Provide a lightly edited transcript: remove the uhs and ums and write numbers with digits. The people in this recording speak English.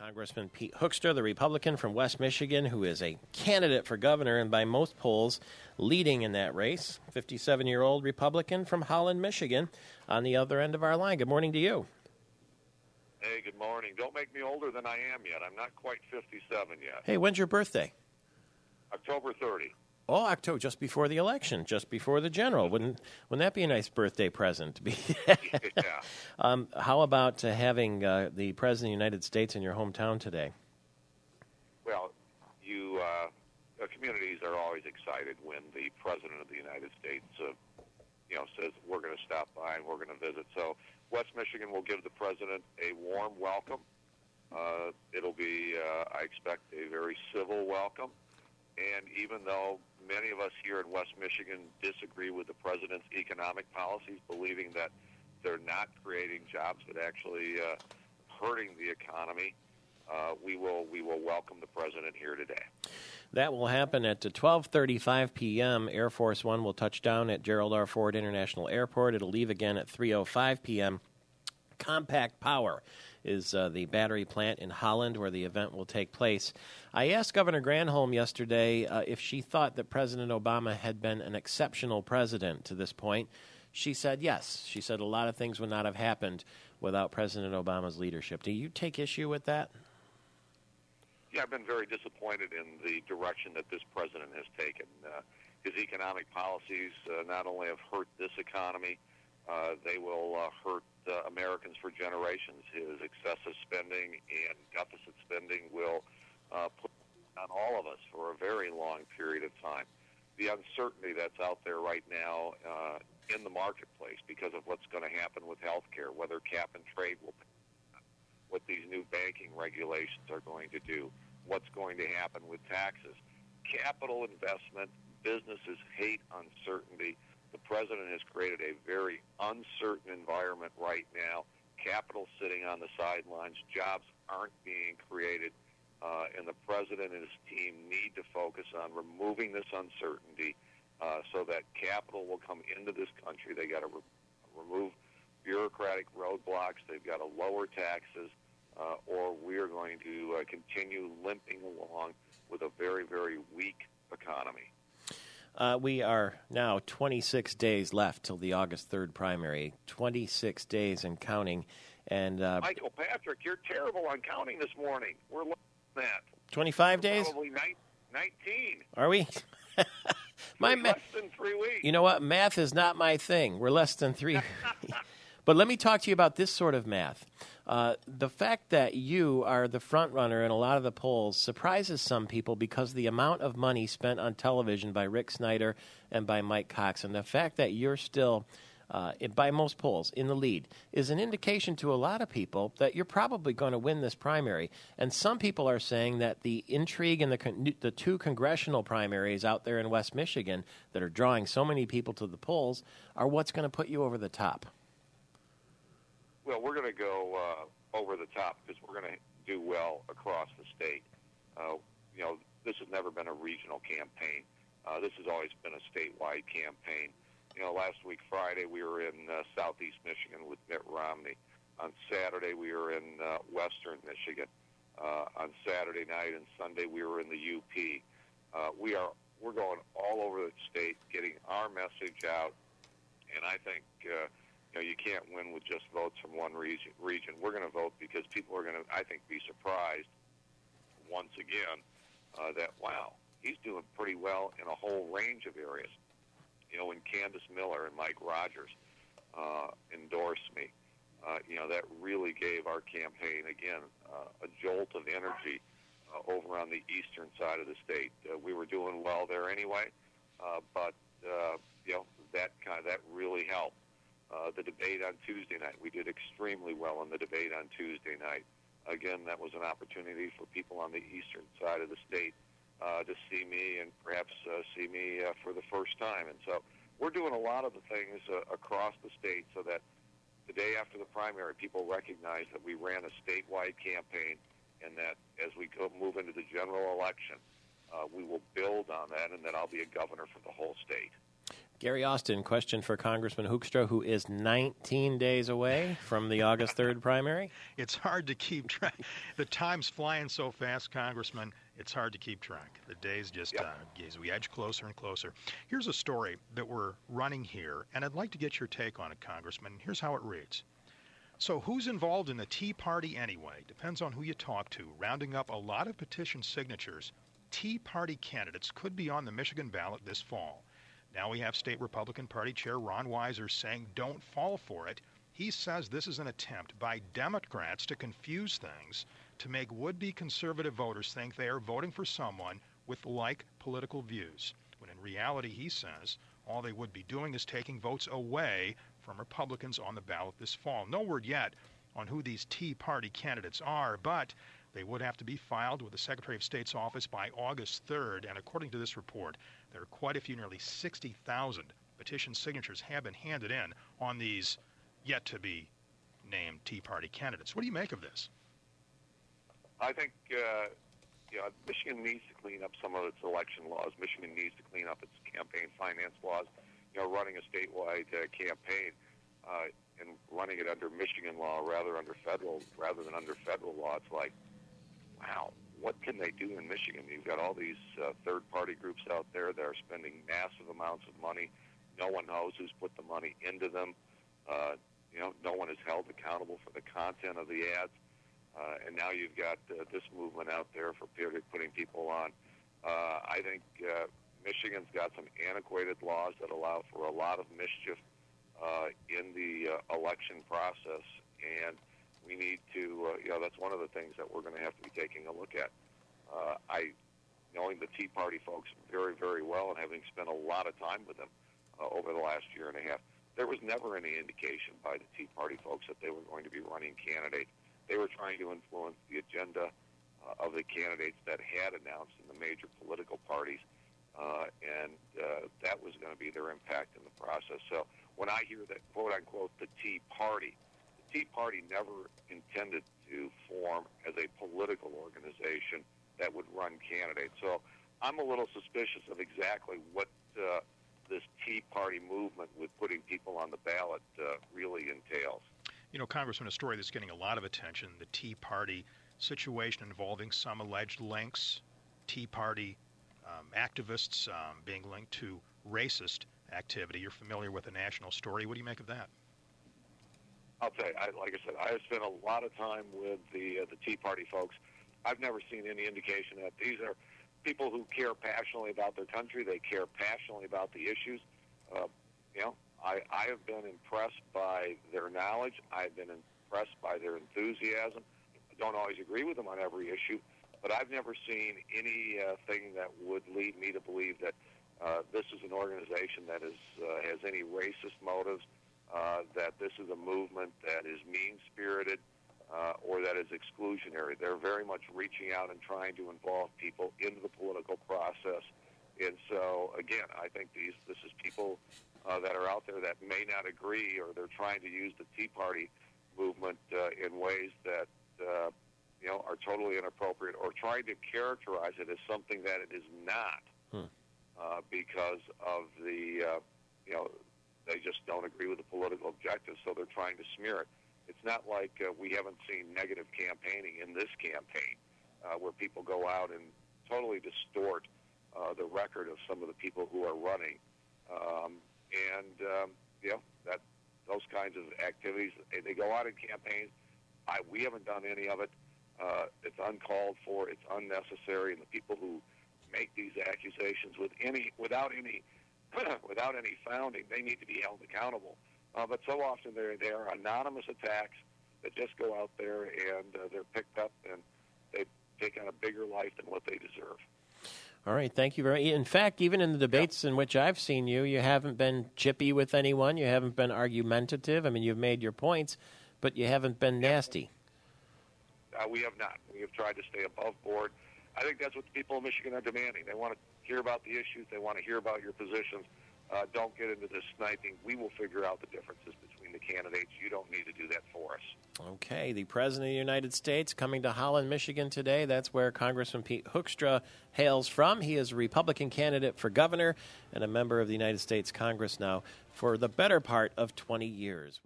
Congressman Pete Hoekstra, the Republican from West Michigan, who is a candidate for governor and by most polls leading in that race. 57-year-old Republican from Holland, Michigan, on the other end of our line. Good morning to you. Hey, good morning. Don't make me older than I am yet. I'm not quite 57 yet. Hey, when's your birthday? October 30. Oh, October, just before the election, just before the general. Wouldn't that be a nice birthday present? Yeah. How about having the President of the United States in your hometown today? Well, communities are always excited when the President of the United States, says we're going to stop by and we're going to visit. So West Michigan will give the President a warm welcome. It'll be, I expect, a very civil welcome. And even though many of us here in West Michigan disagree with the President's economic policies, believing that they're not creating jobs but actually hurting the economy, we will welcome the President here today. That will happen at 12:35 p.m. Air Force One will touch down at Gerald R. Ford International Airport. It'll leave again at 3:05 p.m. Compact Power is the battery plant in Holland where the event will take place. I asked Governor Granholm yesterday if she thought that President Obama had been an exceptional president to this point. She said yes. She said a lot of things would not have happened without President Obama's leadership. Do you take issue with that? Yeah, I've been very disappointed in the direction that this president has taken. His economic policies not only have hurt this economy, they will hurt Americans for generations. His excessive spending and deficit spending will put on all of us for a very long period of time. The uncertainty that's out there right now in the marketplace because of what's going to happen with health care, whether cap and trade will pay, what these new banking regulations are going to do, what's going to happen with taxes. Capital investment, businesses hate uncertainty. The president has created a very uncertain environment right now. Capital sitting on the sidelines. Jobs aren't being created. And the president and his team need to focus on removing this uncertainty so that capital will come into this country. They got to remove bureaucratic roadblocks. They've got to lower taxes, or we are going to continue limping along with a very, very weak economy. We are now 26 days left till the August 3rd primary. 26 days and counting. And Michael Patrick, you're terrible on counting this morning. We're less than that. 25 days? Probably 19. Are we? Less than 3 weeks. You know what? Math is not my thing. We're less than 3 weeks. But let me talk to you about this sort of math. The fact that you are the front runner in a lot of the polls surprises some people because of the amount of money spent on television by Rick Snyder and by Mike Cox. And the fact that you're still, by most polls, in the lead is an indication to a lot of people that you're probably going to win this primary. And some people are saying that the intrigue in the two congressional primaries out there in West Michigan that are drawing so many people to the polls are what's going to put you over the top. Well, we're going to go over the top because we're going to do well across the state. This has never been a regional campaign. This has always been a statewide campaign. Last week, Friday, we were in southeast Michigan with Mitt Romney. On Saturday, we were in western Michigan. On Saturday night and Sunday, we were in the UP. We're going all over the state, getting our message out, and I think you can't win with just votes from one region. We're going to vote because people are going to, I think, be surprised once again that, wow, he's doing pretty well in a whole range of areas. When Candace Miller and Mike Rogers endorsed me, that really gave our campaign, again, a jolt of energy over on the eastern side of the state. We were doing well there anyway, but that really helped. The debate on Tuesday night, we did extremely well in the debate on Tuesday night. Again, that was an opportunity for people on the eastern side of the state to see me and perhaps see me for the first time. And so we're doing a lot of the things across the state so that the day after the primary, people recognize that we ran a statewide campaign and that as we move into the general election, we will build on that and that I'll be a governor for the whole state. Gary Austin, question for Congressman Hoekstra, who is 19 days away from the August 3rd primary. It's hard to keep track. The time's flying so fast, Congressman, it's hard to keep track. The days just, as we edge closer and closer. Here's a story that we're running here, and I'd like to get your take on it, Congressman. Here's how it reads. So who's involved in the Tea Party anyway? Depends on who you talk to. Rounding up a lot of petition signatures, Tea Party candidates could be on the Michigan ballot this fall. Now we have State Republican Party Chair Ron Weiser saying don't fall for it. He says this is an attempt by Democrats to confuse things, to make would-be conservative voters think they are voting for someone with like political views, when in reality, he says, all they would be doing is taking votes away from Republicans on the ballot this fall. No word yet on who these Tea Party candidates are, but they would have to be filed with the Secretary of State's office by August 3rd, and according to this report, there are quite a few, nearly 60,000 petition signatures have been handed in on these yet-to-be-named Tea Party candidates. What do you make of this? I think Michigan needs to clean up some of its election laws. Michigan needs to clean up its campaign finance laws. Running a statewide campaign and running it under Michigan law rather than under federal law, it's like, wow, what can they do in Michigan? You've got all these third-party groups out there that are spending massive amounts of money. No one knows who's put the money into them. No one is held accountable for the content of the ads. And now you've got this movement out there for putting people on. I think Michigan's got some antiquated laws that allow for a lot of mischief in the election process, and we need to, that's one of the things that we're going to have to be taking a look at. Knowing the Tea Party folks very, very well and having spent a lot of time with them over the last year and a half, there was never any indication by the Tea Party folks that they were going to be running candidates. They were trying to influence the agenda of the candidates that had announced in the major political parties, and that was going to be their impact in the process. So when I hear that, quote-unquote, the Tea Party never intended to form as a political organization that would run candidates. So I'm a little suspicious of exactly what this Tea Party movement with putting people on the ballot really entails. Congressman, a story that's getting a lot of attention, the Tea Party situation involving some alleged links, Tea Party activists being linked to racist activity. You're familiar with the national story. What do you make of that? I'll tell you, like I said, I have spent a lot of time with the Tea Party folks. I've never seen any indication that these are people who care passionately about their country. They care passionately about the issues. I have been impressed by their knowledge. I've been impressed by their enthusiasm. I don't always agree with them on every issue, but I've never seen anything that would lead me to believe that this is an organization that has any racist motives, that this is a movement that is mean-spirited, or that is exclusionary. They're very much reaching out and trying to involve people into the political process. And so, again, I think this is people that are out there that may not agree, or they're trying to use the Tea Party movement in ways that are totally inappropriate, or trying to characterize it as something that it is not, because of they just don't agree with the political objectives, so they're trying to smear it. It's not like we haven't seen negative campaigning in this campaign, where people go out and totally distort the record of some of the people who are running, that those kinds of activities. They go out in campaigns. We haven't done any of it. It's uncalled for. It's unnecessary, and the people who make these accusations without any founding, they need to be held accountable. But so often they are anonymous attacks that just go out there and they're picked up and they take on a bigger life than what they deserve. All right, thank you very much. In fact, even in the debates in which I've seen you haven't been chippy with anyone. You haven't been argumentative. I mean, you've made your points, but you haven't been nasty. We have not. We have tried to stay above board. I think that's what the people of Michigan are demanding. They want to hear about the issues. They want to hear about your positions. Don't get into this sniping. We will figure out the differences between the candidates. You don't need to do that for us. Okay. Okay, the President of the United States coming to Holland, Michigan today. That's where Congressman Pete Hoekstra hails from. He is a Republican candidate for governor and a member of the United States Congress now for the better part of 20 years.